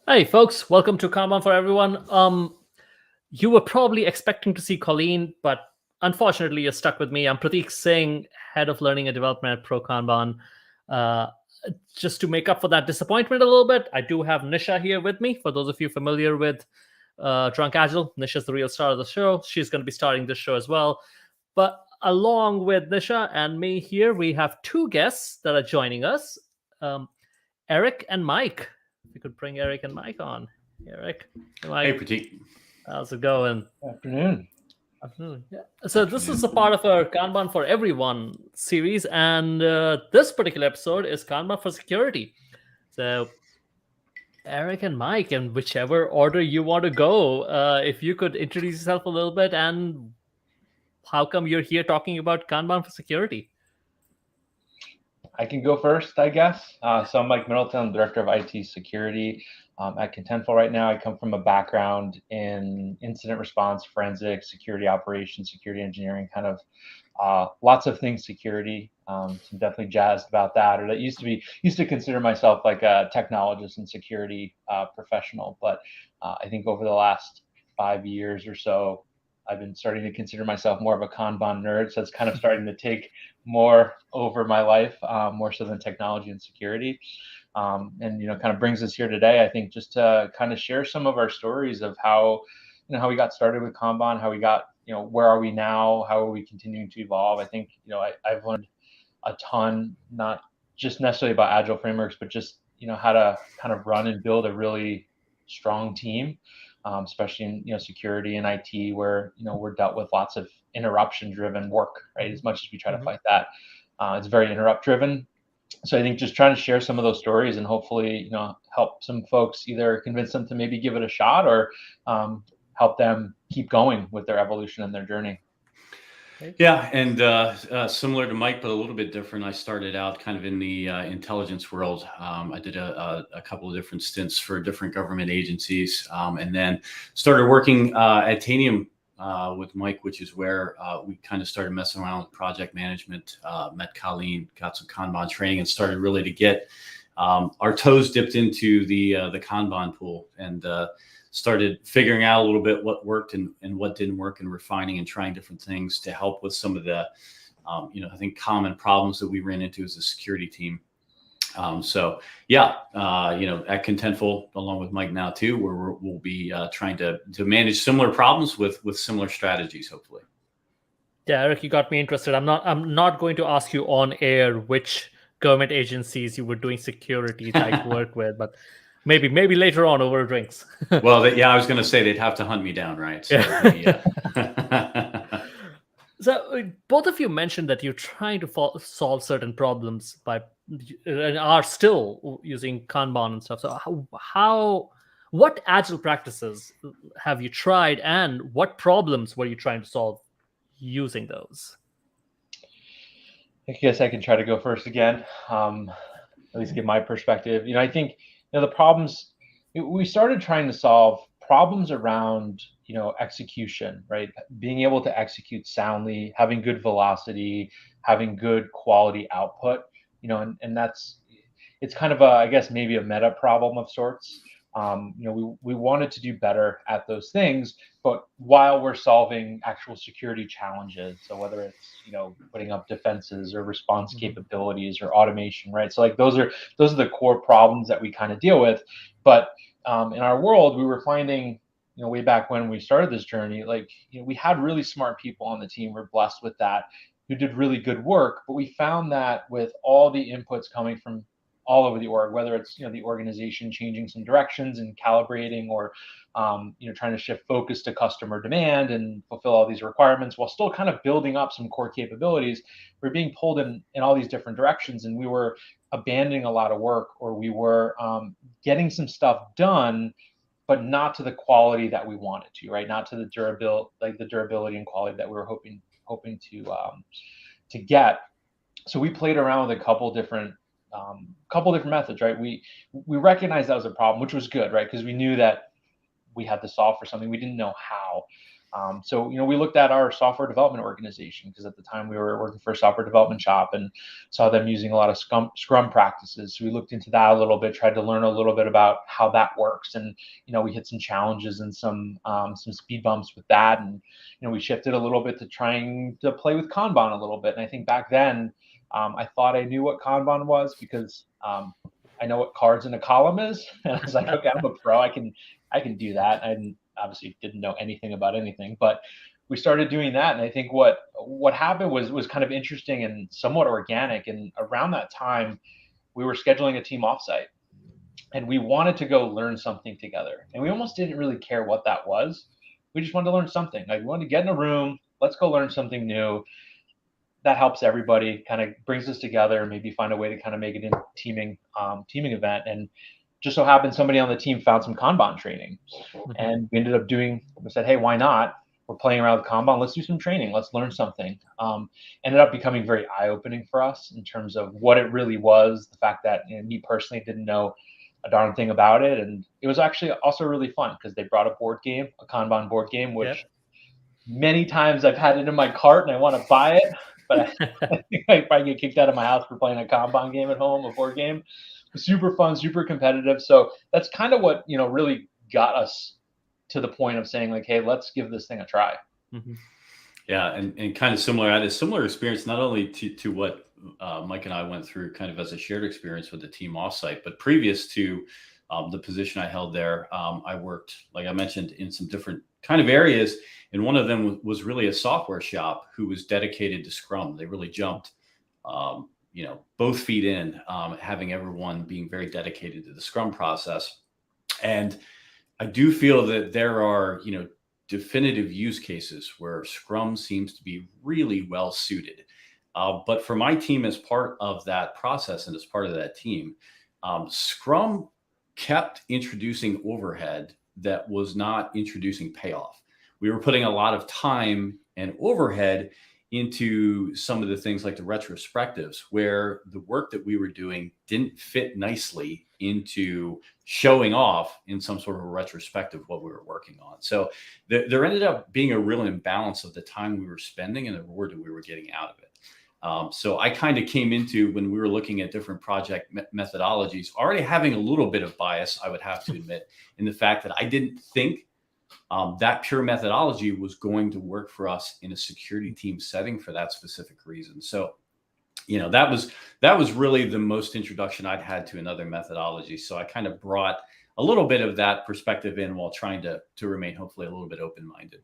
Hey, folks, welcome to Kanban for everyone. You were probably expecting to see Colleen, but unfortunately, you're stuck with me. I'm Prateek Singh, Head of Learning and Development at ProKanban. Uh, just to make up for that disappointment a little bit, I do have Nisha here with me. For those of you familiar with Drunk Agile, Nisha's the real star of the show. She's going to be starting this show as well. But along with Nisha and me here, we have two guests that are joining us, Eric and Mike. If you could bring Eric and Mike on. Eric, Mike, Hey, Prateek. how's it going? Afternoon. Afternoon. Yeah. So this is a part of our Kanban for Everyone series, and this particular episode is Kanban for Security. So Eric and Mike, in whichever order you want to go, if you could introduce yourself a little bit and how come you're here talking about Kanban for Security? I can go first, I guess. So I'm Mike Middleton, I'm Director of IT Security at Contentful right now. I come from a background in incident response, forensics, security operations, security engineering, kind of lots of things security. So I'm definitely jazzed about that. Or that used to consider myself like a technologist and security professional. But I think over the last 5 years or so, I've been starting to consider myself more of a Kanban nerd. So it's kind of starting to take more over my life, more so than technology and security. And, kind of brings us here today, I think, just to kind of share some of our stories of how we got started with Kanban, how we got, where are we now? How are we continuing to evolve? I think, I've learned a ton, not just necessarily about Agile frameworks, but just, how to kind of run and build a really strong team. Especially in security and IT, where we're dealt with lots of interruption-driven work, right? As much as we try to fight that, it's very interrupt-driven. So I think just trying to share some of those stories and hopefully help some folks, either convince them to maybe give it a shot or help them keep going with their evolution and their journey. Yeah, and similar to Mike, but a little bit different. I started out kind of in the intelligence world. I did a couple of different stints for different government agencies, and then started working at Tanium with Mike, which is where we kind of started messing around with project management, met Colleen, got some Kanban training, and started really to get our toes dipped into the Kanban pool, and started figuring out a little bit what worked and what didn't work, and refining and trying different things to help with some of the, I think common problems that we ran into as a security team. At Contentful, along with Mike now too, where we'll be trying to manage similar problems with similar strategies, hopefully. Yeah, Eric, you got me interested. I'm not going to ask you on air which government agencies you were doing security type work with, but maybe later on over drinks. Well, I was going to say they'd have to hunt me down, right? So, So both of you mentioned that you're trying to solve certain problems and are still using Kanban and stuff. So what Agile practices have you tried, and what problems were you trying to solve using those? I guess I can try to go first again, at least give my perspective. I think the problems we started trying to solve problems around execution, right? Being able to execute soundly, having good velocity, having good quality output, and it's kind of I guess maybe a meta problem of sorts. We wanted to do better at those things, but while we're solving actual security challenges, so whether it's putting up defenses or response capabilities or automation, right? So like those are the core problems that we kind of deal with. But in our world, we were finding way back when we started this journey, we had really smart people on the team. We're blessed with that, who did really good work. But we found that with all the inputs coming from all over the org, whether it's the organization changing some directions and calibrating, or trying to shift focus to customer demand and fulfill all these requirements while still kind of building up some core capabilities, we're being pulled in all these different directions, and we were abandoning a lot of work, or we were getting some stuff done, but not to the quality that we wanted to, right? Not to the durability and quality that we were hoping to get. So we played around with a couple different methods, right? We recognized that was a problem, which was good, right? Because we knew that we had to solve for something. We didn't know how. So, we looked at our software development organization, because at the time we were working for a software development shop and saw them using a lot of Scrum practices. So we looked into that a little bit, tried to learn a little bit about how that works. And, we hit some challenges and some speed bumps with that. And, we shifted a little bit to trying to play with Kanban a little bit. And I think back then, I thought I knew what Kanban was, because I know what cards in a column is. And I was like, okay, I'm a pro. I can do that. I obviously didn't know anything about anything, but we started doing that. And I think what happened was kind of interesting and somewhat organic. And around that time, we were scheduling a team offsite, and we wanted to go learn something together. And we almost didn't really care what that was. We just wanted to learn something. Like, we wanted to get in a room, let's go learn something new. That helps everybody, kind of brings us together, maybe find a way to kind of make it a teaming event. And just so happened somebody on the team found some Kanban training, and we ended up we said, hey, why not? We're playing around with Kanban. Let's do some training. Let's learn something. Ended up becoming very eye-opening for us in terms of what it really was. The fact that me personally didn't know a darn thing about it. And it was actually also really fun, because they brought a board game, a Kanban board game, which many times I've had it in my cart and I want to buy it, but I think I probably get kicked out of my house for playing a Kanban game at home, a board game. Super fun, super competitive. So that's kind of what, really got us to the point of saying, like, hey, let's give this thing a try. Mm-hmm. Yeah. And kind of similar, I had a similar experience, not only to what Mike and I went through kind of as a shared experience with the team offsite, but previous to the position I held there, I worked, like I mentioned, in some different kind of areas. And one of them was really a software shop who was dedicated to Scrum. They really jumped, both feet in, having everyone being very dedicated to the Scrum process. And I do feel that there are, definitive use cases where Scrum seems to be really well suited. But for my team, as part of that process and as part of that team, Scrum kept introducing overhead that was not introducing payoff. We were putting a lot of time and overhead into some of the things like the retrospectives, where the work that we were doing didn't fit nicely into showing off in some sort of a retrospective what we were working on. So there ended up being a real imbalance of the time we were spending and the reward that we were getting out of it. So I kind of came into, when we were looking at different project methodologies, already having a little bit of bias, I would have to admit, in the fact that I didn't think that pure methodology was going to work for us in a security team setting for that specific reason. So, that was really the most introduction I'd had to another methodology. So I kind of brought a little bit of that perspective in while trying to remain hopefully a little bit open-minded.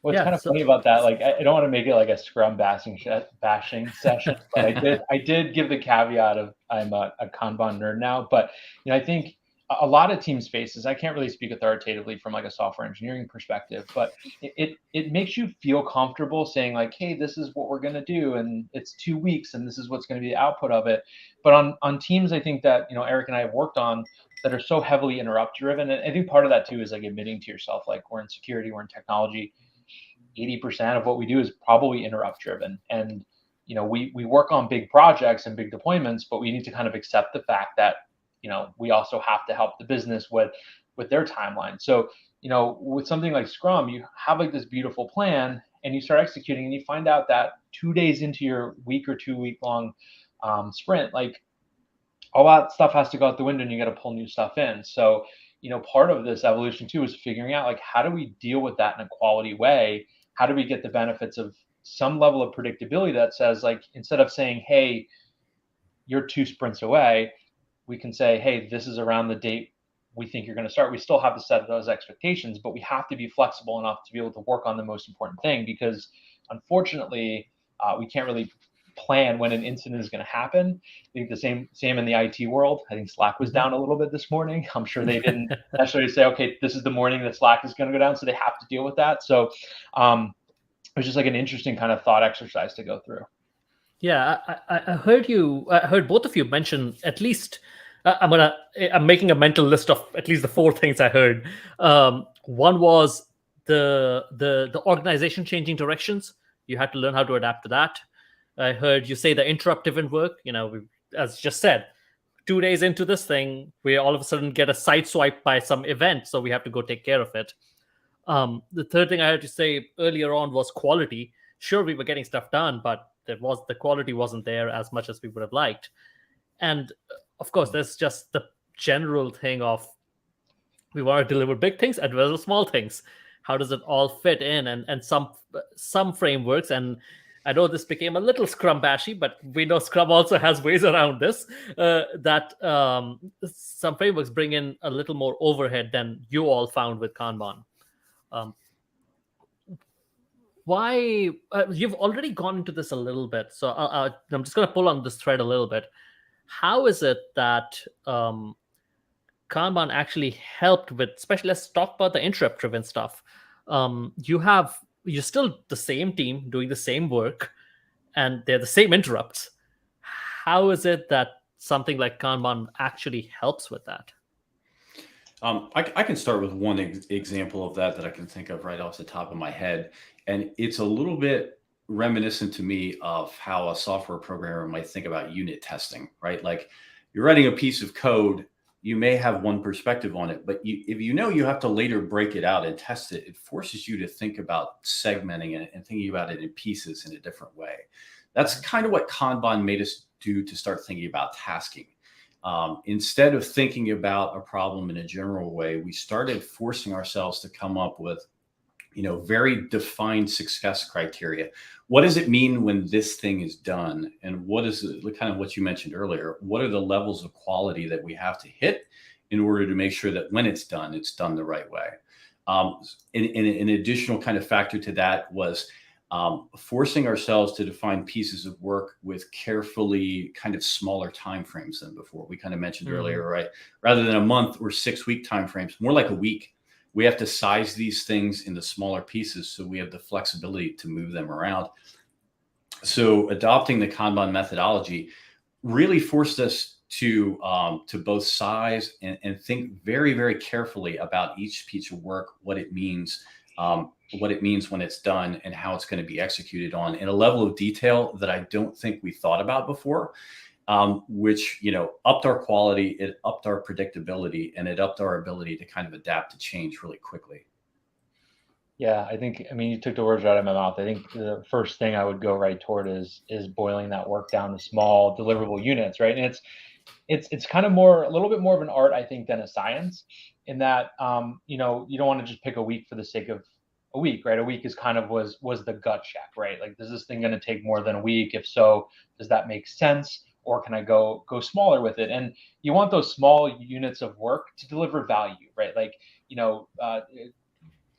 What's kind of funny about that, like, I don't want to make it like a Scrum bashing session, but I did give the caveat of I'm a Kanban nerd now. But I think a lot of team spaces, I can't really speak authoritatively from like a software engineering perspective, but it makes you feel comfortable saying, like, hey, this is what we're going to do, and it's 2 weeks, and this is what's going to be the output of it. But on teams, I think that Eric and I have worked on that are so heavily interrupt driven, and I think part of that too is like admitting to yourself, like, we're in security, we're in technology. 80% of what we do is probably interrupt driven, and we work on big projects and big deployments, but we need to kind of accept the fact that we also have to help the business with their timeline. So with something like Scrum, you have like this beautiful plan, and you start executing, and you find out that 2 days into your week or 2 week long sprint, like, all that stuff has to go out the window, and you got to pull new stuff in. So part of this evolution too is figuring out, like, how do we deal with that in a quality way? How do we get the benefits of some level of predictability that says, like, instead of saying, hey, you're 2 sprints away, we can say, hey, this is around the date we think you're going to start. We still have to set those expectations, but we have to be flexible enough to be able to work on the most important thing, because unfortunately, we can't really plan when an incident is going to happen. I think the same in the IT world. I think Slack was down a little bit this morning. I'm sure they didn't necessarily say, okay, this is the morning that Slack is going to go down, so they have to deal with that. So it was just like an interesting kind of thought exercise to go through. Yeah, I heard both of you mention at least. I'm making a mental list of at least the 4 things I heard. One was the organization changing directions. You had to learn how to adapt to that. I heard you say the interrupt-driven work. As just said, 2 days into this thing, we all of a sudden get a sideswipe by some event, so we have to go take care of it. The third thing I had to say earlier on was quality. Sure, we were getting stuff done, but the quality wasn't there as much as we would have liked. And of course, there's just the general thing of we want to deliver big things as well as small things. How does it all fit in? And some frameworks, and I know this became a little Scrum bashy, but we know Scrum also has ways around this. That some frameworks bring in a little more overhead than you all found with Kanban. Why you've already gone into this a little bit, so I'm just going to pull on this thread a little bit. How is it that Kanban actually helped with, especially let's talk about the interrupt driven stuff. You're still the same team doing the same work, and they're the same interrupts. How is it that something like Kanban actually helps with that? I can start with one example of that I can think of right off the top of my head. And it's a little bit reminiscent to me of how a software programmer might think about unit testing, right? Like you're writing a piece of code, you may have one perspective on it, but if you know you have to later break it out and test it, it forces you to think about segmenting it and thinking about it in pieces in a different way. That's kind of what Kanban made us do to start thinking about tasking. Instead of thinking about a problem in a general way, we started forcing ourselves to come up with, very defined success criteria. What does it mean when this thing is done? And what is it, kind of what you mentioned earlier? What are the levels of quality that we have to hit in order to make sure that when it's done the right way? An additional kind of factor to that was forcing ourselves to define pieces of work with carefully kind of smaller timeframes than before. We kind of mentioned earlier, right? Rather than a month or 6 week timeframes, more like a week. We have to size these things into smaller pieces so we have the flexibility to move them around. So adopting the Kanban methodology really forced us to both size and think very, very carefully about each piece of work, what it means when it's done, and how it's going to be executed on in a level of detail that I don't think we thought about before. Which, upped our quality, it upped our predictability, and it upped our ability to kind of adapt to change really quickly. Yeah, you took the words right out of my mouth. I think the first thing I would go right toward is boiling that work down to small deliverable units, right? And it's kind of a little bit more of an art, I think, than a science, in that you don't want to just pick a week for the sake of a week, right? A week is kind of was the gut check, right? Like, is this thing going to take more than a week? If so, does that make sense? Or can I go smaller with it? And you want those small units of work to deliver value, right? Like,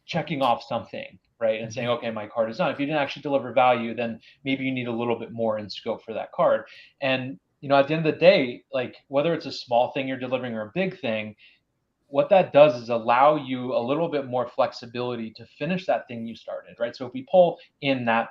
checking off something, right? And saying, okay, my card is done. If you didn't actually deliver value, then maybe you need a little bit more in scope for that card. And, at the end of the day, like whether it's a small thing you're delivering or a big thing, what that does is allow you a little bit more flexibility to finish that thing you started, right? So if we pull in that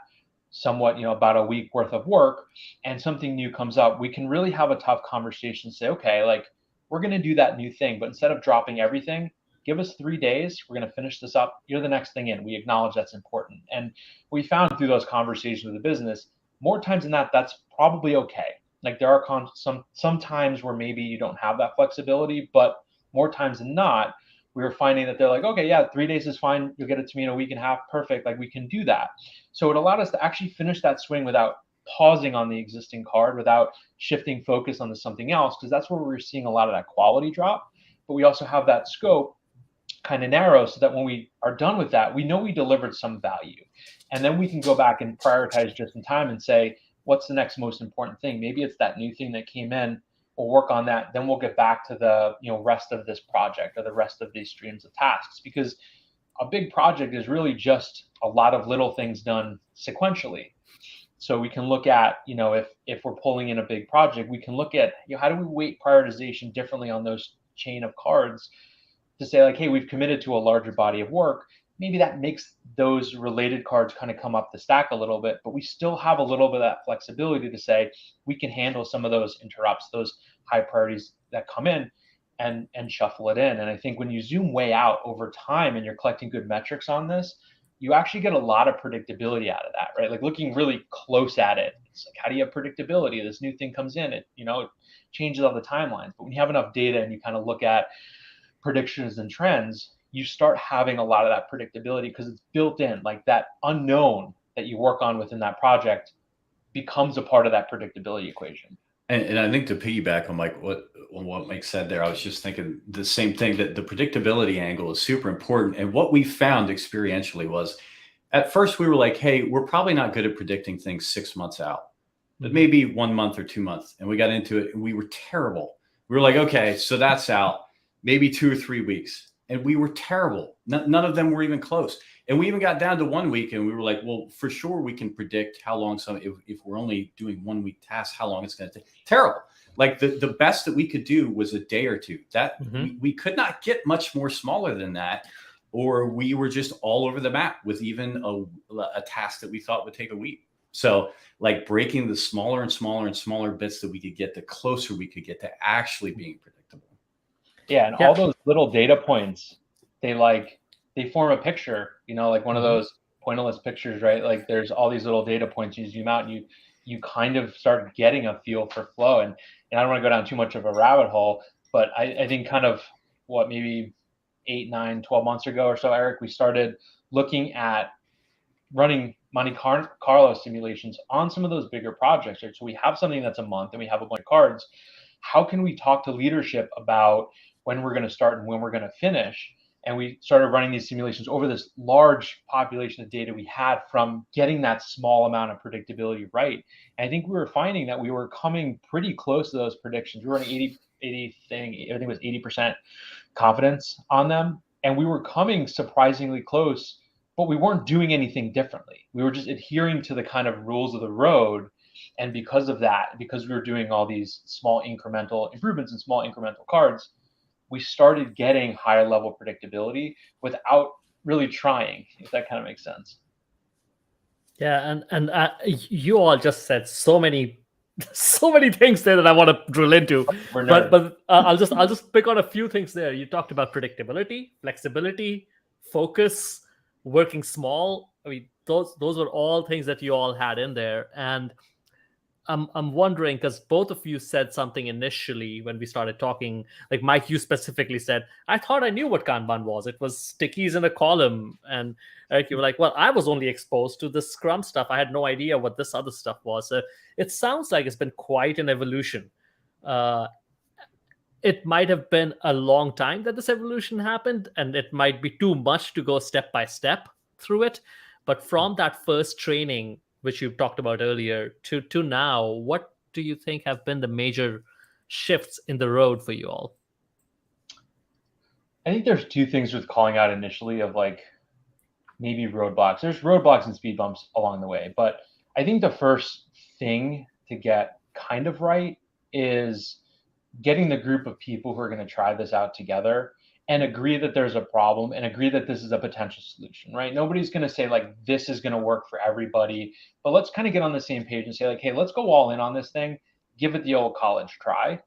somewhat, about a week worth of work and something new comes up, we can really have a tough conversation, say, okay, like we're going to do that new thing, but instead of dropping everything, give us 3 days. We're going to finish this up. You're the next thing in. We acknowledge that's important. And we found through those conversations with the business, more times than that, that's probably okay. Like there are some times where maybe you don't have that flexibility, but more times than not, we were finding that they're like, okay, yeah, 3 days is fine. You'll get it to me in a week and a half. Perfect. Like we can do that. So it allowed us to actually finish that swing without pausing on the existing card, without shifting focus onto something else, because that's where we were seeing a lot of that quality drop. But we also have that scope kind of narrow so that when we are done with that, we know we delivered some value. And then we can go back and prioritize just in time and say, what's the next most important thing? Maybe it's that new thing that came in. We'll work on that. Then we'll get back to the rest of this project or the rest of these streams of tasks, because a big project is really just a lot of little things done sequentially. So we can look at, if we're pulling in a big project, we can look at, how do we weight prioritization differently on those chain of cards to say like, hey, we've committed to a larger body of work. Maybe that makes those related cards kind of come up the stack a little bit, but we still have a little bit of that flexibility to say we can handle some of those interrupts, those high priorities that come in, and shuffle it in. And I think when you zoom way out over time and you're collecting good metrics on this, you actually get a lot of predictability out of that, right? Like looking really close at it, it's like, how do you have predictability? This new thing comes in, it changes all the timelines. But when you have enough data and you kind of look at predictions and trends, you start having a lot of that predictability because it's built in, like that unknown that you work on within that project becomes a part of that predictability equation. And I think to piggyback on what Mike said there, I was just thinking the same thing, that the predictability angle is super important. And what we found experientially was, at first we were like, hey, we're probably not good at predicting things 6 months out, but maybe 1 month or 2 months. And we got into it and we were terrible. We were like, okay, so that's out, maybe 2 or 3 weeks. And we were terrible. None of them were even close. And we even got down to 1 week and we were like, well, for sure we can predict how long if we're only doing 1 week tasks, how long it's going to take. Terrible. Like the best that we could do was a day or two. That we could not get much more smaller than that, or we were just all over the map with even a task that we thought would take a week. So like breaking the smaller and smaller and smaller bits that we could get, the closer we could get to actually being predictable. Yeah. And all those little data points, they form a picture, like one of those pointless pictures, right? Like there's all these little data points, you zoom out and you kind of start getting a feel for flow. And I don't want to go down too much of a rabbit hole, but I think kind of maybe 8, 9, 12 months ago or so, Eric, we started looking at running Monte Carlo simulations on some of those bigger projects, right? So we have something that's a month and we have a bunch of cards. How can we talk to leadership about when we're going to start and when we're going to finish? And we started running these simulations over this large population of data we had from getting that small amount of predictability right. And I think we were finding that we were coming pretty close to those predictions. We were running 80 thing, I think it was 80% confidence on them. And we were coming surprisingly close, but we weren't doing anything differently. We were just adhering to the kind of rules of the road. And because of that, because we were doing all these small incremental improvements and small incremental cards, we started getting higher level predictability without really trying, if that kind of makes sense. Yeah, and you all just said so many things there that I want to drill into. But I'll just pick on a few things there. You talked about predictability, flexibility, focus, working small. I mean, those were all things that you all had in there. And I'm wondering, because both of you said something initially when we started talking, like Mike, you specifically said, I thought I knew what Kanban was. It was stickies in a column. And Eric, you were like, well, I was only exposed to the Scrum stuff. I had no idea what this other stuff was. So it sounds like it's been quite an evolution. It might have been a long time that this evolution happened, and it might be too much to go step by step through it. But from that first training, which you talked about earlier, to now, what do you think have been the major shifts in the road for you all? I think there's two things with calling out initially of like maybe roadblocks. There's roadblocks and speed bumps along the way. But I think the first thing to get kind of right is getting the group of people who are going to try this out together and agree that there's a problem and agree that this is a potential solution, right? Nobody's going to say like, this is going to work for everybody, but let's kind of get on the same page and say like, hey, let's go all in on this thing. Give it the old college try.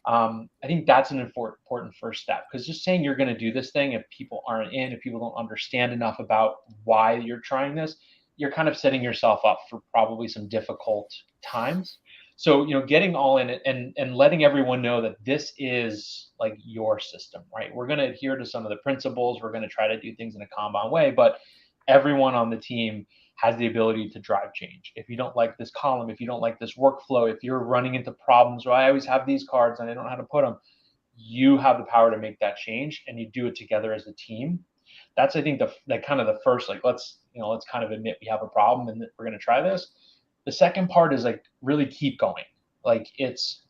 I think that's an important first step, because just saying you're going to do this thing, if people aren't in, if people don't understand enough about why you're trying this, you're kind of setting yourself up for probably some difficult times. So, getting all in it and letting everyone know that this is like your system, right? We're going to adhere to some of the principles. We're going to try to do things in a Kanban way, but everyone on the team has the ability to drive change. If you don't like this column, if you don't like this workflow, if you're running into problems, or I always have these cards and I don't know how to put them, you have the power to make that change, and you do it together as a team. That's, I think, the kind of the first, like, let's kind of admit we have a problem and that we're going to try this. The second part is like really keep going. Like it's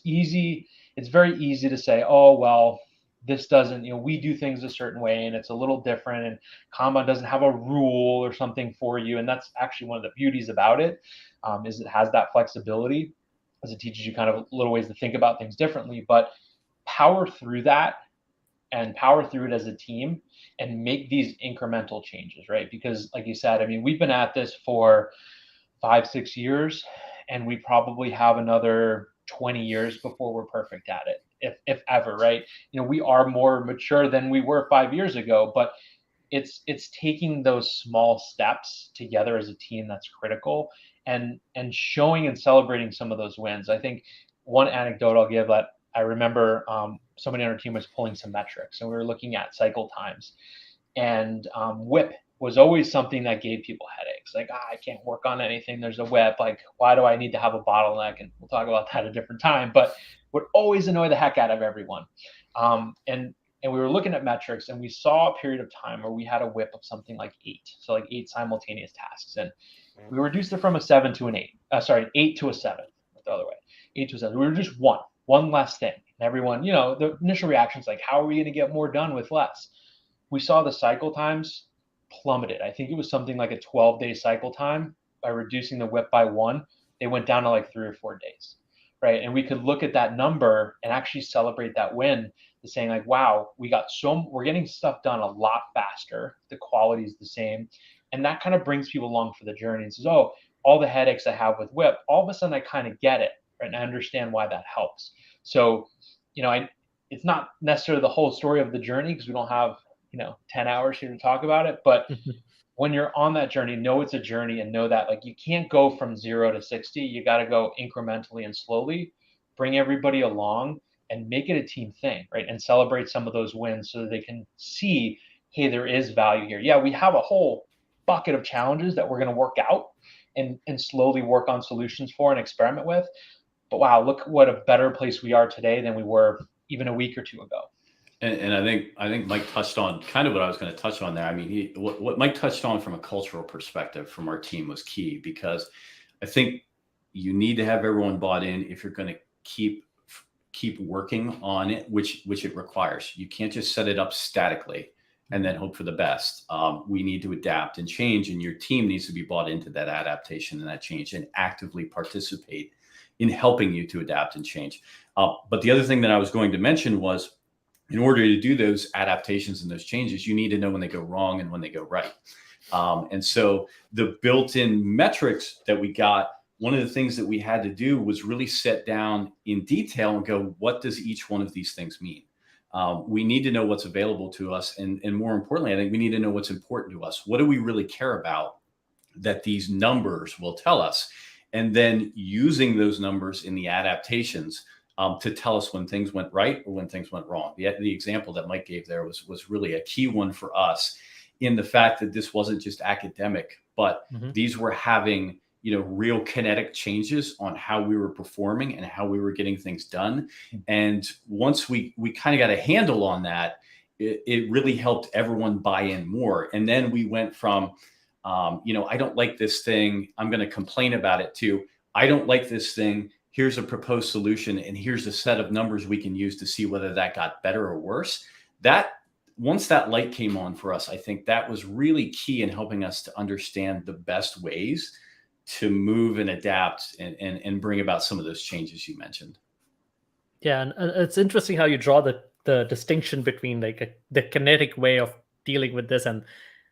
easy. It's very easy to say, oh, well, this doesn't, we do things a certain way and it's a little different, and Kanban doesn't have a rule or something for you. And that's actually one of the beauties about it, is it has that flexibility, as it teaches you kind of little ways to think about things differently, but power through that and power through it as a team and make these incremental changes, right? Because like you said, I mean, we've been at this for 5-6 years, and we probably have another 20 years before we're perfect at it, if ever, right? We are more mature than we were 5 years ago, but it's taking those small steps together as a team that's critical, and showing and celebrating some of those wins. I think one anecdote I'll give that I remember somebody on our team was pulling some metrics, and we were looking at cycle times, and WIP was always something that gave people headaches. Like, I can't work on anything. There's a WIP. Like, why do I need to have a bottleneck? And we'll talk about that a different time. But would always annoy the heck out of everyone. And we were looking at metrics, and we saw a period of time where we had a WIP of something like 8. So like 8 simultaneous tasks. And we reduced it from a 7 to an 8. 8 to a 7. The other way. 8 to a 7. We were just one less thing. And everyone, the initial reaction is like, how are we going to get more done with less? We saw the cycle times plummeted. I think it was something like a 12-day cycle time. By reducing the WIP by 1, they went down to like 3 or 4 days, right? And we could look at that number and actually celebrate that win, to saying like, wow, we're getting stuff done a lot faster. The quality is the same. And that kind of brings people along for the journey and says, oh, all the headaches I have with WIP, all of a sudden I kind of get it, right? And I understand why that helps. So, it's not necessarily the whole story of the journey, because we don't have 10 hours here to talk about it. But when you're on that journey, know it's a journey, and know that like you can't go from 0 to 60. You got to go incrementally and slowly, bring everybody along and make it a team thing, right? And celebrate some of those wins so that they can see, hey, there is value here. Yeah, we have a whole bucket of challenges that we're going to work out and slowly work on solutions for and experiment with. But wow, look what a better place we are today than we were even a week or two ago. And I think Mike touched on kind of what I was going to touch on there. I mean, what Mike touched on from a cultural perspective from our team was key, because I think you need to have everyone bought in if you're going to keep working on it, which it requires. You can't just set it up statically and then hope for the best. We need to adapt and change, and your team needs to be bought into that adaptation and that change, and actively participate in helping you to adapt and change. But the other thing that I was going to mention was, in order to do those adaptations and those changes, you need to know when they go wrong and when they go right. And so the built-in metrics that we got, one of the things that we had to do was really sit down in detail and go, what does each one of these things mean? We need to know what's available to us. And more importantly, I think we need to know what's important to us. What do we really care about that these numbers will tell us? And then using those numbers in the adaptations to tell us when things went right or when things went wrong. The example that Mike gave there was really a key one for us, in the fact that this wasn't just academic, but these were having real kinetic changes on how we were performing and how we were getting things done. And once we kind of got a handle on that, it really helped everyone buy in more. And then we went from, I don't like this thing, I'm going to complain about it, to I don't like this thing, here's a proposed solution, and here's a set of numbers we can use to see whether that got better or worse. Once that light came on for us, I think that was really key in helping us to understand the best ways to move and adapt and bring about some of those changes you mentioned. Yeah, and it's interesting how you draw the distinction between like the kinetic way of dealing with this and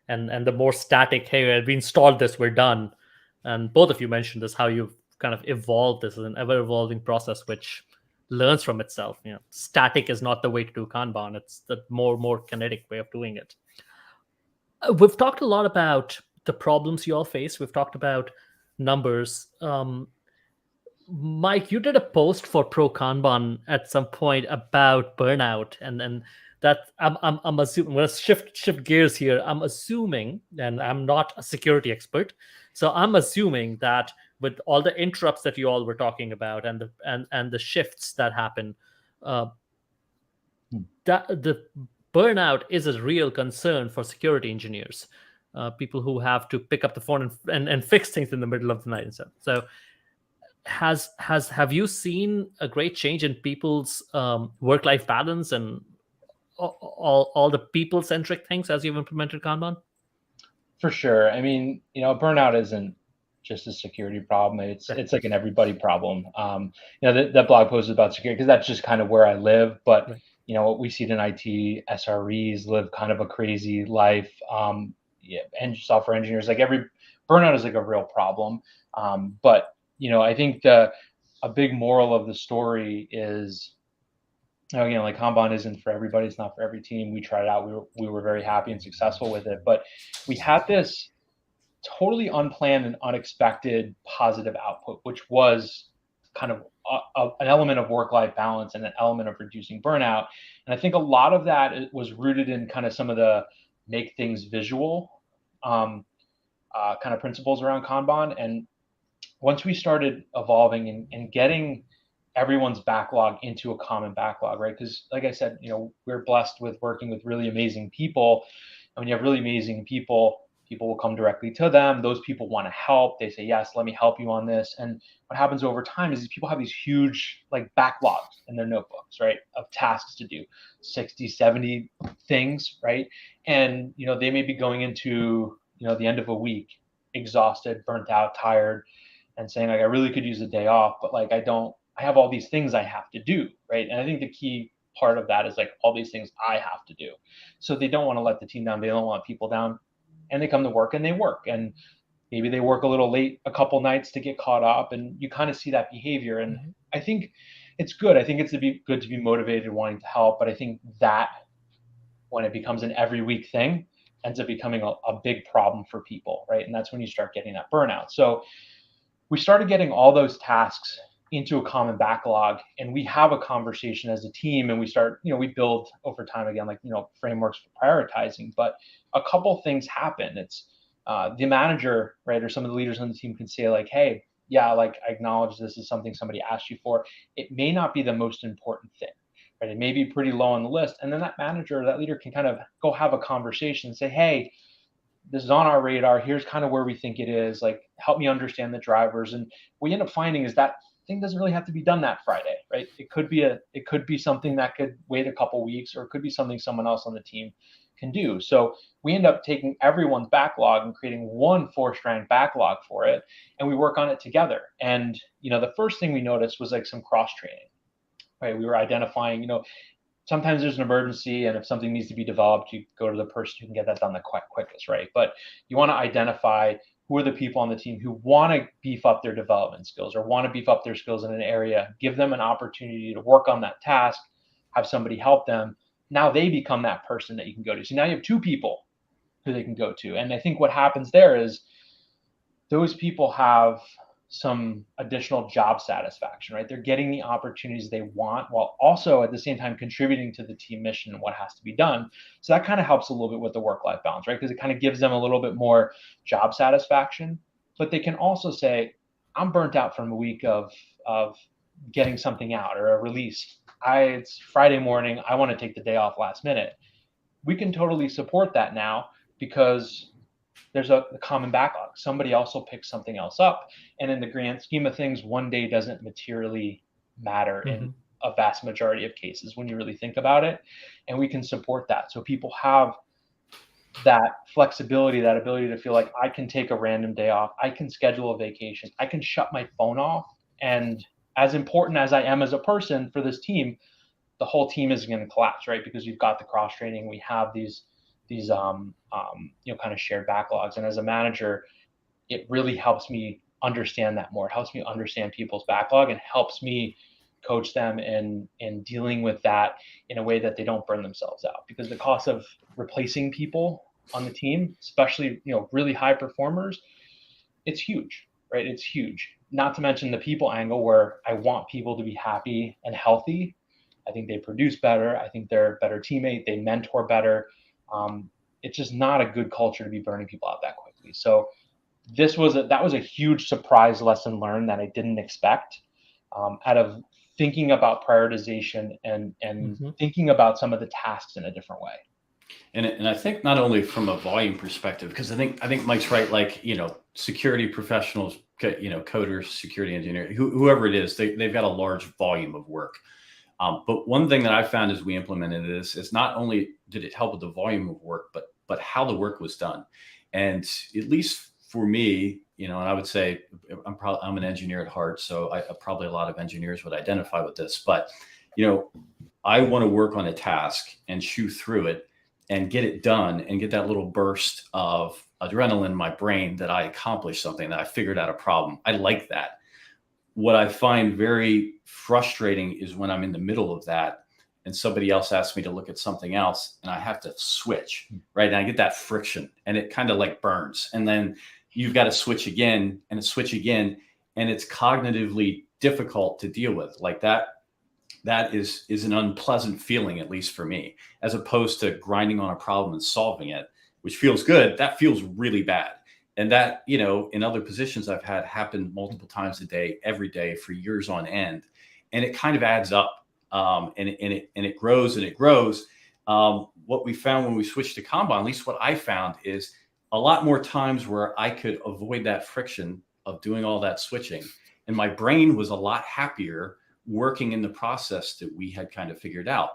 the more static, hey, we installed this, we're done. And both of you mentioned this, how you've kind of evolved. This is an ever-evolving process which learns from itself. Static is not the way to do Kanban. It's the more kinetic way of doing it. We've talked a lot about the problems you all face. We've talked about numbers. Mike, you did a post for ProKanban at some point about burnout, and that I'm assuming, I'm going to shift gears here. I'm assuming, and I'm not a security expert, so I'm assuming that with all the interrupts that you all were talking about and the shifts that happen, that the burnout is a real concern for security engineers, people who have to pick up the phone and fix things in the middle of the night and stuff. So have you seen a great change in people's work-life balance and all the people-centric things as you've implemented Kanban? For sure. I mean, burnout isn't just a security problem. It's like an everybody problem. That blog post is about security because that's just kind of where I live. But right. What we see in IT, SREs live kind of a crazy life. And software engineers, like burnout is like a real problem. But I think a big moral of the story is, again, like Kanban isn't for everybody. It's not for every team. We tried it out. We were very happy and successful with it. But we had this totally unplanned and unexpected positive output, which was kind of an element of work-life balance and an element of reducing burnout. And I think a lot of that was rooted in kind of some of the make things visual kind of principles around Kanban. And once we started evolving and getting everyone's backlog into a common backlog, right? Because like I said, we're blessed with working with really amazing people. And when you have really amazing people will come directly to them. Those people want to help. They say, yes, let me help you on this. And what happens over time is these people have these huge like backlogs in their notebooks, right? Of tasks to do, 60, 70 things, right? And, they may be going into, the end of a week, exhausted, burnt out, tired, and saying like, I really could use a day off, but like, I have all these things I have to do, right? And I think the key part of that is like all these things I have to do. So they don't want to let the team down. They don't want people down. And they come to work and they work. And maybe they work a little late a couple nights to get caught up. And you kind of see that behavior. And I think it's good. I think it's good to be motivated, wanting to help. But I think that when it becomes an every week thing, ends up becoming a big problem for people, right? And that's when you start getting that burnout. So we started getting all those tasks into a common backlog, and we have a conversation as a team, and we start, we build over time again, like, frameworks for prioritizing. But a couple things happen. It's the manager, right, or some of the leaders on the team can say like, hey, yeah, like I acknowledge this is something somebody asked you for. It may not be the most important thing, right? It may be pretty low on the list. And then that manager, that leader can kind of go have a conversation and say, hey, this is on our radar. Here's kind of where we think it is. Like, help me understand the drivers. And what we end up finding is that thing doesn't really have to be done that Friday, right? It could be something that could wait a couple weeks, or it could be something someone else on the team can do. So we end up taking everyone's backlog and creating one 4-strand backlog for it, and we work on it together. And the first thing we noticed was like some cross training, right? We were identifying, sometimes there's an emergency, and if something needs to be developed, you go to the person who can get that done the quickest, right? But you want to identify who are the people on the team who want to beef up their development skills or want to beef up their skills in an area, give them an opportunity to work on that task, have somebody help them. Now they become that person that you can go to. So now you have 2 people who they can go to. And I think what happens there is those people have some additional job satisfaction, right? They're getting the opportunities they want while also at the same time contributing to the team mission and what has to be done. So that kind of helps a little bit with the work-life balance, right? Because it kind of gives them a little bit more job satisfaction, but they can also say, I'm burnt out from a week of getting something out or a release. It's Friday morning. I want to take the day off last minute. We can totally support that now because there's a common backlog. Somebody also picks something else up. And in the grand scheme of things, one day doesn't materially matter in a vast majority of cases when you really think about it. And we can support that. So people have that flexibility, that ability to feel like I can take a random day off. I can schedule a vacation. I can shut my phone off. And as important as I am as a person for this team, the whole team isn't going to collapse, right? Because we've got the cross training. We have these kind of shared backlogs. And as a manager, it really helps me understand that more. It helps me understand people's backlog and helps me coach them in dealing with that in a way that they don't burn themselves out. Because the cost of replacing people on the team, especially, really high performers, it's huge, right? It's huge. Not to mention the people angle where I want people to be happy and healthy. I think they produce better. I think they're a better teammate. They mentor better. It's just not a good culture to be burning people out that quickly. So that was a huge surprise lesson learned that I didn't expect out of thinking about prioritization and thinking about some of the tasks in a different way. And I think not only from a volume perspective, because I think Mike's right, like, security professionals, coders, security engineers, whoever it is, they've got a large volume of work. But one thing that I found as we implemented this is not only did it help with the volume of work, but how the work was done. And at least for me, and I would say I'm an engineer at heart, so probably a lot of engineers would identify with this. But I want to work on a task and chew through it and get it done and get that little burst of adrenaline in my brain that I accomplished something, that I figured out a problem. I like that. What I find very frustrating is when I'm in the middle of that and somebody else asks me to look at something else and I have to switch, right? And I get that friction and it kind of like burns. And then you've got to switch again and switch again. And it's cognitively difficult to deal with. Like that is an unpleasant feeling, at least for me, as opposed to grinding on a problem and solving it, which feels good. That feels really bad. And that, you know, in other positions I've had happen multiple times a day, every day for years on end. And it kind of adds up, and it grows and it grows. What we found when we switched to Kanban, at least what I found, is a lot more times where I could avoid that friction of doing all that switching. And my brain was a lot happier working in the process that we had kind of figured out.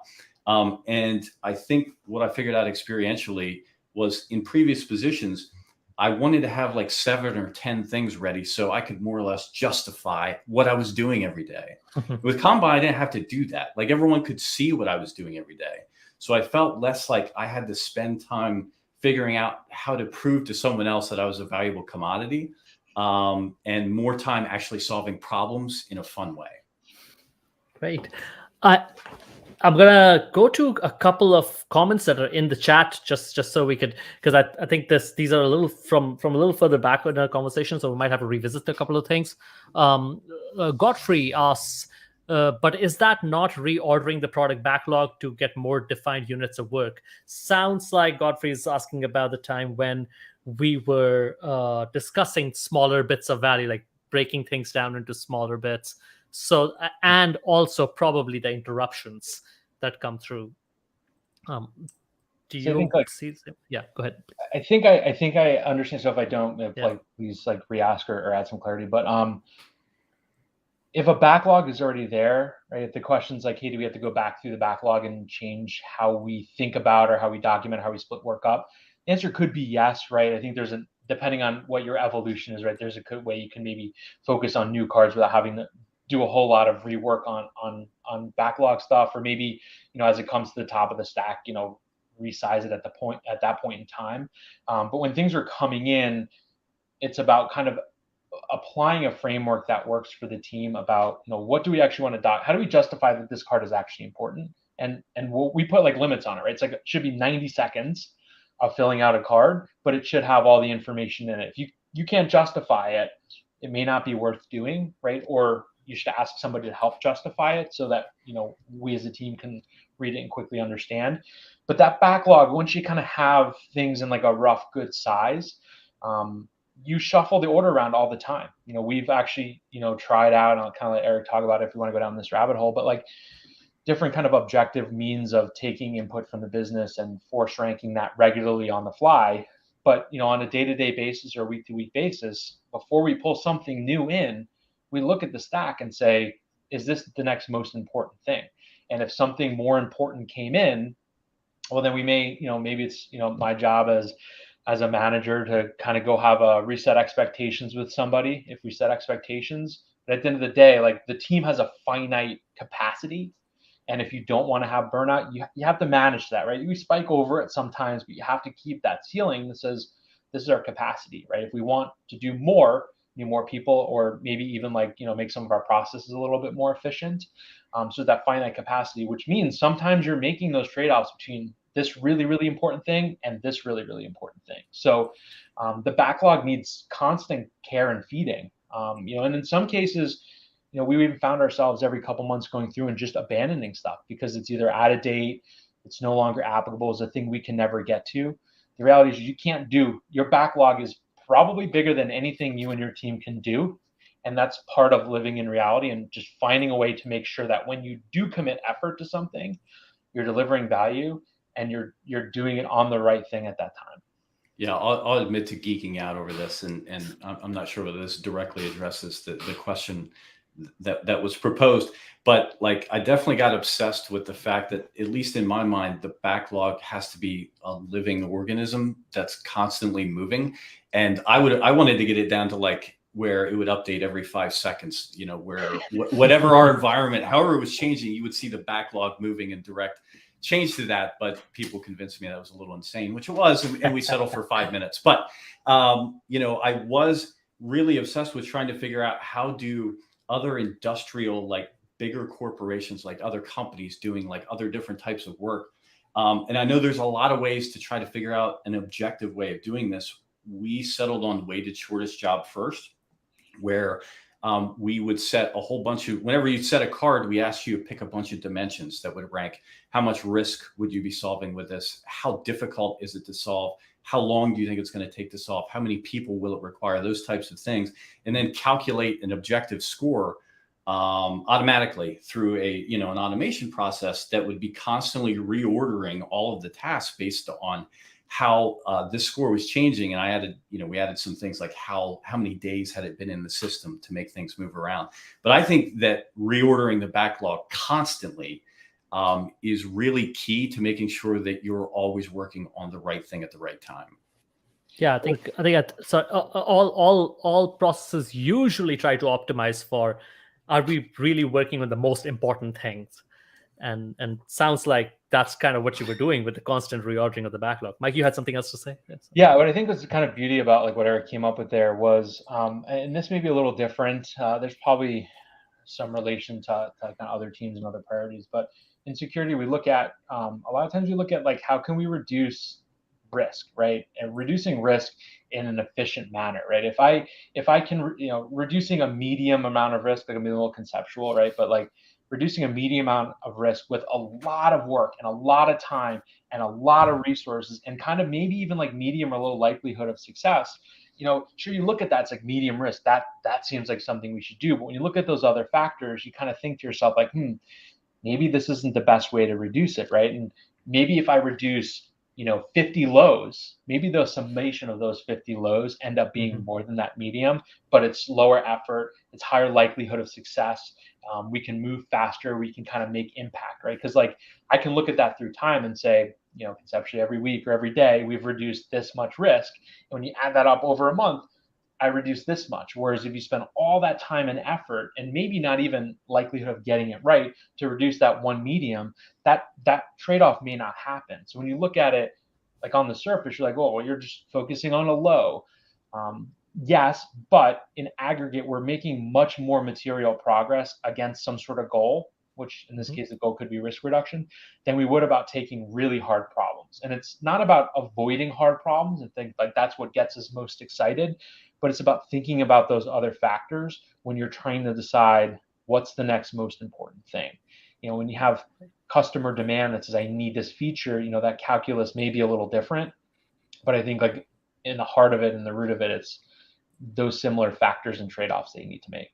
And I think what I figured out experientially was, in previous positions, I wanted to have like 7 or 10 things ready so I could more or less justify what I was doing every day. With Kanban, I didn't have to do that. Like, everyone could see what I was doing every day. So I felt less like I had to spend time figuring out how to prove to someone else that I was a valuable commodity, and more time actually solving problems in a fun way. Great. I'm gonna go to a couple of comments that are in the chat, just so we could, because I think these are a little from a little further back in our conversation, so we might have to revisit a couple of things. Godfrey asks, but is that not reordering the product backlog to get more defined units of work? Sounds like Godfrey is asking about the time when we were discussing smaller bits of value, like breaking things down into smaller bits. So, and also probably the interruptions that come through. Do you see? Yeah, go ahead. I think I understand. So if I don't, like, please, like, re-ask or add some clarity. But if a backlog is already there, right? If the question's like, hey, do we have to go back through the backlog and change how we think about or how we document, how we split work up? The answer could be yes, right? I think there's depending on what your evolution is, right? There's a good way you can maybe focus on new cards without having to do a whole lot of rework on backlog stuff, or maybe, you know, as it comes to the top of the stack, you know, resize it at that point in time. But when things are coming in, it's about kind of applying a framework that works for the team about, you know, what do we actually want to how do we justify that this card is actually important? And we put like limits on it, right? It's like, it should be 90 seconds of filling out a card, but it should have all the information in it. If you can't justify it, it may not be worth doing, right? Or you should ask somebody to help justify it so that, you know, we as a team can read it and quickly understand. But that backlog, once you kind of have things in like a rough, good size, you shuffle the order around all the time. You know, we've actually, you know, tried out, and I'll kind of let Eric talk about it if you want to go down this rabbit hole, but like different kind of objective means of taking input from the business and force ranking that regularly on the fly. But, you know, on a day-to-day basis or week-to-week basis, before we pull something new in, we look at the stack and say, is this the next most important thing? And if something more important came in, well, then we may, you know, maybe it's, you know, my job as a manager to kind of go have a reset expectations with somebody if we set expectations. But at the end of the day, like, the team has a finite capacity. And if you don't want to have burnout, you have to manage that, right? We spike over it sometimes, but you have to keep that ceiling that says, this is our capacity, right? If we want to do more, need more people, or maybe even, like, you know, make some of our processes a little bit more efficient. So that finite capacity, which means sometimes you're making those trade-offs between this really, really important thing and this really, really important thing. So the backlog needs constant care and feeding, you know, and in some cases, you know, we even found ourselves every couple months going through and just abandoning stuff because it's either out of date, it's no longer applicable, is a thing we can never get to. The reality is you can't do, your backlog is probably bigger than anything you and your team can do. And that's part of living in reality and just finding a way to make sure that when you do commit effort to something, you're delivering value and you're doing it on the right thing at that time. Yeah, I'll admit to geeking out over this, and I'm not sure whether this directly addresses the question that was proposed, but like, I definitely got obsessed with the fact that, at least in my mind, the backlog has to be a living organism that's constantly moving. And I wanted to get it down to like where it would update every 5 seconds, you know, where whatever our environment, however it was changing, you would see the backlog moving in direct change to that. But people convinced me that was a little insane, which it was, and we settled for 5 minutes. But you know, I was really obsessed with trying to figure out how do other industrial, like bigger corporations, like other companies doing like other different types of work. And I know there's a lot of ways to try to figure out an objective way of doing this. We settled on weighted shortest job first, where we would set a whole bunch of, whenever you set a card, we asked you to pick a bunch of dimensions that would rank. How much risk would you be solving with this? How difficult is it to solve? How long do you think it's going to take to solve? How many people will it require? Those types of things. And then calculate an objective score automatically through an automation process that would be constantly reordering all of the tasks based on how this score was changing. And we added some things like how many days had it been in the system to make things move around. But I think that reordering the backlog constantly is really key to making sure that you're always working on the right thing at the right time. Yeah, I think so. All processes usually try to optimize for, are we really working on the most important things? And sounds like that's kind of what you were doing with the constant reordering of the backlog. Mike, you had something else to say? Yes. Yeah, what I think was the kind of beauty about like what Eric came up with there was, and this may be a little different. There's probably some relation to kind of other teams and other priorities, but in security, we look at a lot of times we look at like how can we reduce risk, right? And reducing risk in an efficient manner, right? If I can, reducing a medium amount of risk, like I'm being a little conceptual, right? But like reducing a medium amount of risk with a lot of work and a lot of time and a lot of resources and kind of maybe even like medium or low likelihood of success. Sure, you look at that, it's like medium risk. That seems like something we should do. But when you look at those other factors, you kind of think to yourself like, maybe this isn't the best way to reduce it, right? And maybe if I reduce 50 lows, maybe the summation of those 50 lows end up being more than that medium, but it's lower effort, it's higher likelihood of success. We can move faster, we can kind of make impact, right? Because like I can look at that through time and say, conceptually every week or every day, we've reduced this much risk. And when you add that up over a month, I reduce this much. Whereas if you spend all that time and effort and maybe not even likelihood of getting it right to reduce that one medium, that trade-off may not happen. So when you look at it like on the surface, you're like, oh, well, you're just focusing on a low. Yes, but in aggregate, we're making much more material progress against some sort of goal, which in this case, the goal could be risk reduction, than we would about taking really hard problems. And it's not about avoiding hard problems and think like that's what gets us most excited, but it's about thinking about those other factors when you're trying to decide what's the next most important thing. When you have customer demand that says, I need this feature, that calculus may be a little different, but I think like in the heart of it and the root of it, it's those similar factors and trade-offs that you need to make.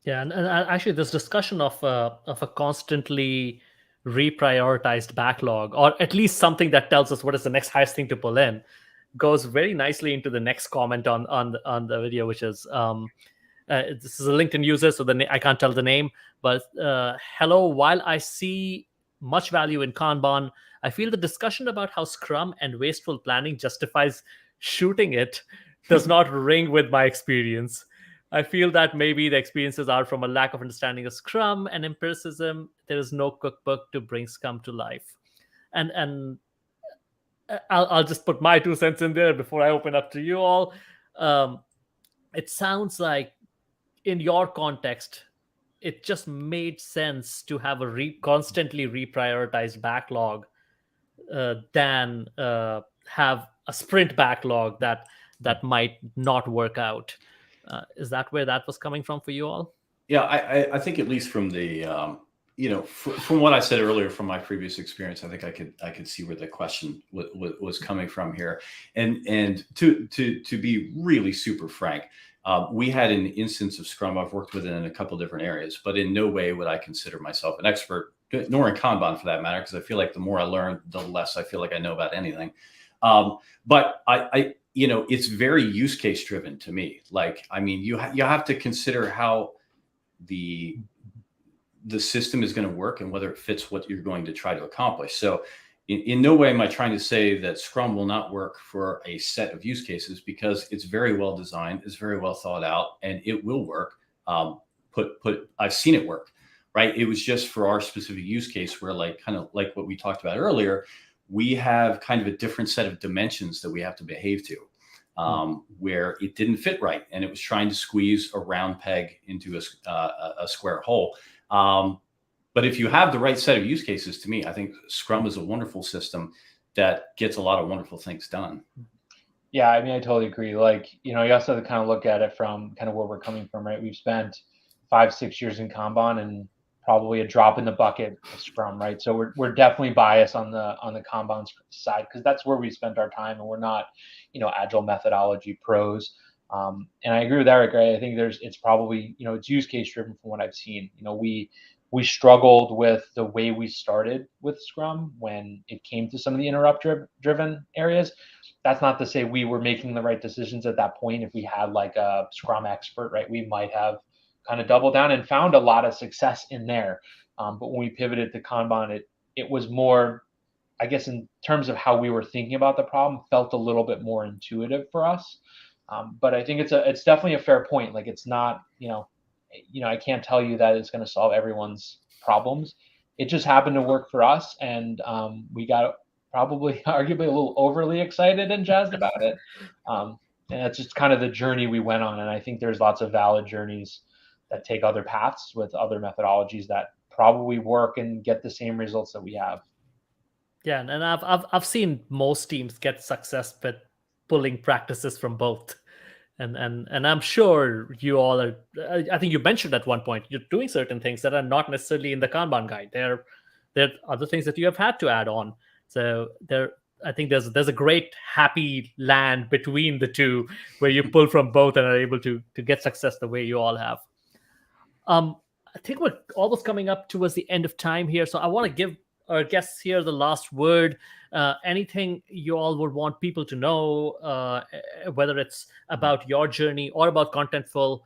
Yeah, and actually this discussion of a constantly reprioritized backlog, or at least something that tells us what is the next highest thing to pull in, goes very nicely into the next comment on the video, which is this is a LinkedIn user, so I can't tell the name, but hello, while I see much value in Kanban, I feel the discussion about how Scrum and wasteful planning justifies shooting it does not ring with my experience. I feel that maybe the experiences are from a lack of understanding of Scrum and empiricism. There is no cookbook to bring Scrum to life. And I'll just put my 2 cents in there before I open up to you all. It sounds like in your context, it just made sense to have a constantly reprioritized backlog than have a sprint backlog that might not work out. Is that where that was coming from for you all? Yeah, I think at least from the from what I said earlier from my previous experience, I think I could see where the question was coming from here. And to be really super frank, we had an instance of Scrum I've worked with in a couple different areas, but in no way would I consider myself an expert, nor in Kanban for that matter, because I feel like the more I learn, the less I feel like I know about anything. But I it's very use case driven to me. Like, I mean, you have to consider how the system is going to work and whether it fits what you're going to try to accomplish. So in no way am I trying to say that Scrum will not work for a set of use cases, because it's very well designed, it's very well thought out, and it will work. I've seen it work, right? It was just for our specific use case where, like, kind of like what we talked about earlier, we have kind of a different set of dimensions that we have to behave to, where it didn't fit right. And it was trying to squeeze a round peg into a square hole. But if you have the right set of use cases, to me, I think Scrum is a wonderful system that gets a lot of wonderful things done. Yeah, I mean, I totally agree. Like, you also have to kind of look at it from kind of where we're coming from, right? We've spent 5, 6 years in Kanban and probably a drop in the bucket of Scrum, right? So we're definitely biased on the Kanban side because that's where we spent our time, and we're not, Agile methodology pros. And I agree with Eric, right? I think it's probably, it's use case driven from what I've seen. We struggled with the way we started with Scrum when it came to some of the interrupt driven areas. That's not to say we were making the right decisions at that point. If we had like a Scrum expert, right, we might have kind of doubled down and found a lot of success in there. But when we pivoted to Kanban, it was more, I guess, in terms of how we were thinking about the problem, felt a little bit more intuitive for us. But I think it's definitely a fair point. Like, it's not, I can't tell you that it's going to solve everyone's problems. It just happened to work for us, and we got probably arguably a little overly excited and jazzed about it. And that's just kind of the journey we went on. And I think there's lots of valid journeys that take other paths with other methodologies that probably work and get the same results that we have. Yeah, and I've seen most teams get success with pulling practices from both. And I'm sure you all are. I think you mentioned at one point you're doing certain things that are not necessarily in the Kanban guide. There are other things that you have had to add on. So I think there's a great happy land between the two where you pull from both and are able to get success the way you all have. I think we're almost coming up towards the end of time here, so I want to give our guests here the last word. Anything you all would want people to know, whether it's about your journey or about Contentful,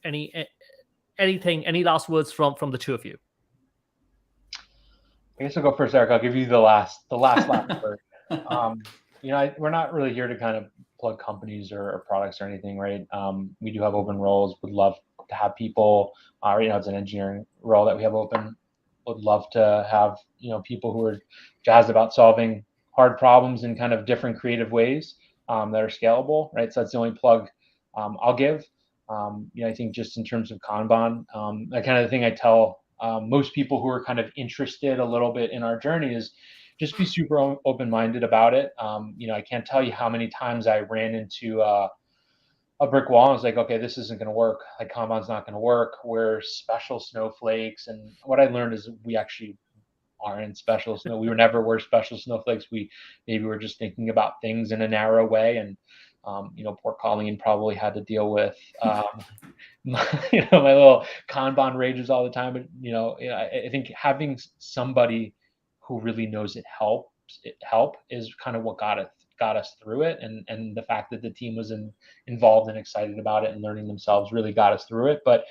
any last words from the two of you? I guess I'll go first, Eric. I'll give you the last word. We're not really here to kind of plug companies or products or anything, right? We do have open roles. Would love to have people. Right now, it's an engineering role that we have open. Would love to have people who are jazzed about solving hard problems in kind of different creative ways that are scalable, right? So that's the only plug I'll give. I think just in terms of Kanban, that kind of the thing I tell most people who are kind of interested a little bit in our journey is just be super open-minded about it. I can't tell you how many times I ran into a brick wall. I was like, okay, this isn't going to work. Like, Kanban's not going to work. We're special snowflakes. And what I learned is we actually aren't special snow. We were special snowflakes. Maybe we're just thinking about things in a narrow way. And, poor Colleen probably had to deal with, my little Kanban rages all the time. But, I think having somebody who really knows it help is kind of what got us through it, and the fact that the team was involved and excited about it and learning themselves really got us through it. But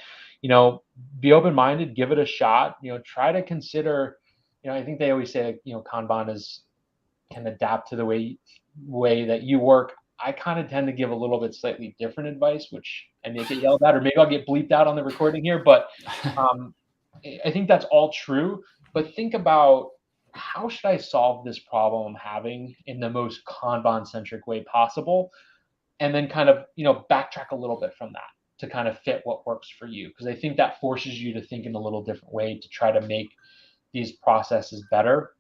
be open-minded, give it a shot. Try to consider. I think they always say Kanban can adapt to the way that you work. I kind of tend to give a little bit slightly different advice, which I may get yelled at, or maybe I'll get bleeped out on the recording here. But I think that's all true. But think about, how should I solve this problem I'm having in the most Kanban-centric way possible? And then kind of, backtrack a little bit from that to kind of fit what works for you. Because I think that forces you to think in a little different way to try to make these processes better.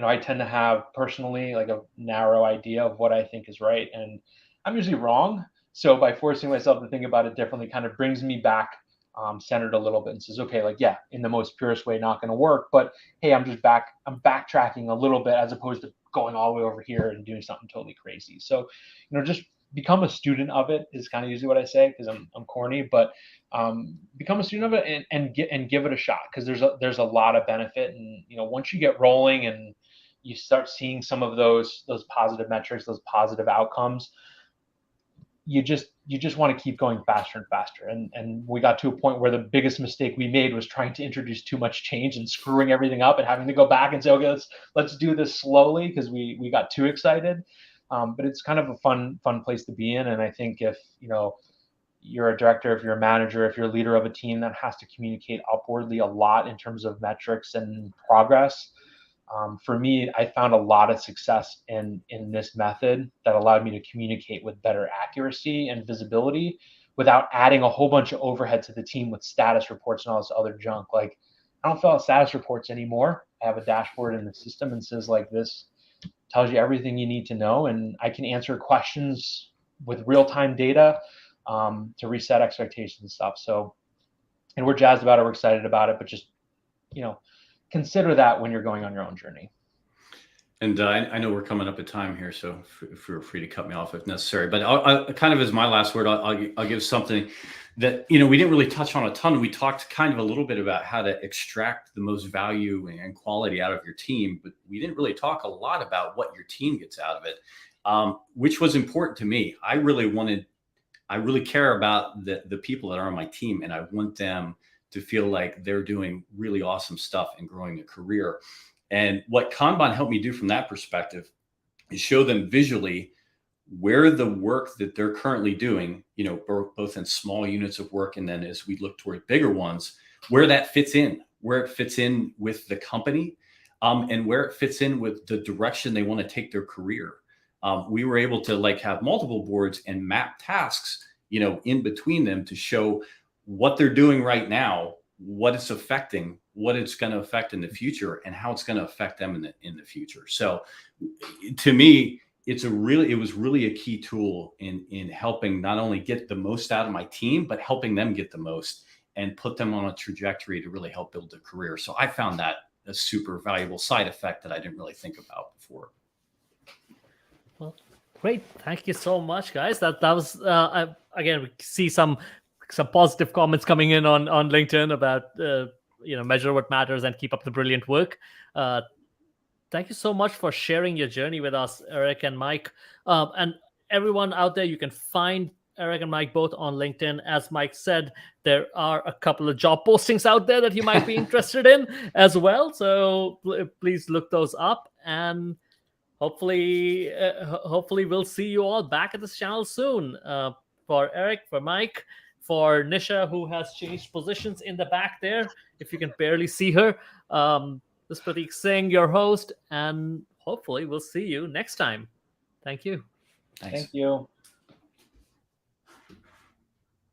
I tend to have personally like a narrow idea of what I think is right. And I'm usually wrong. So by forcing myself to think about it differently kind of brings me back centered a little bit and says, okay, like, yeah, in the most purest way, not going to work, but hey, I'm backtracking a little bit as opposed to going all the way over here and doing something totally crazy. So, just become a student of it is kind of usually what I say, because I'm corny, but become a student of it and give it a shot, because there's a lot of benefit. And once you get rolling and you start seeing some of those positive metrics, those positive outcomes, you just want to keep going faster and faster. And we got to a point where the biggest mistake we made was trying to introduce too much change and screwing everything up and having to go back and say, okay, let's do this slowly, because we got too excited. But it's kind of a fun place to be in. And I think if you're a director, if you're a manager, if you're a leader of a team that has to communicate upwardly a lot in terms of metrics and progress, for me, I found a lot of success in this method that allowed me to communicate with better accuracy and visibility without adding a whole bunch of overhead to the team with status reports and all this other junk. Like, I don't fill out status reports anymore. I have a dashboard in the system and says, like, this tells you everything you need to know, and I can answer questions with real-time data to reset expectations and stuff. So, and we're jazzed about it, we're excited about it, but just, consider that when you're going on your own journey. And I know we're coming up at time here, so feel free to cut me off if necessary. But I'll kind of as my last word, I'll give something that, we didn't really touch on a ton. We talked kind of a little bit about how to extract the most value and quality out of your team, but we didn't really talk a lot about what your team gets out of it, which was important to me. I really care about the people that are on my team, and I want them to feel like they're doing really awesome stuff and growing a career. And what Kanban helped me do from that perspective is show them visually where the work that they're currently doing, both in small units of work, and then as we look toward bigger ones, where that fits in, where it fits in with the company, and where it fits in with the direction they want to take their career. We were able to have multiple boards and map tasks, in between them to show what they're doing right now, what it's affecting, what it's going to affect in the future, and how it's going to affect them in the future. So to me, it was really a key tool in helping not only get the most out of my team, but helping them get the most and put them on a trajectory to really help build their career. So I found that a super valuable side effect that I didn't really think about before. Well, great. Thank you so much, guys. That was, again, we see some positive comments coming in on LinkedIn about, measure what matters and keep up the brilliant work. Thank you so much for sharing your journey with us, Eric and Mike. And everyone out there, you can find Eric and Mike both on LinkedIn. As Mike said, there are a couple of job postings out there that you might be interested in as well. So please look those up, and hopefully we'll see you all back at this channel soon. For Eric, for Mike, for Nisha, who has changed positions in the back there, if you can barely see her. This is Prateek Singh, your host, and hopefully we'll see you next time. Thank you. Thanks. Thank you.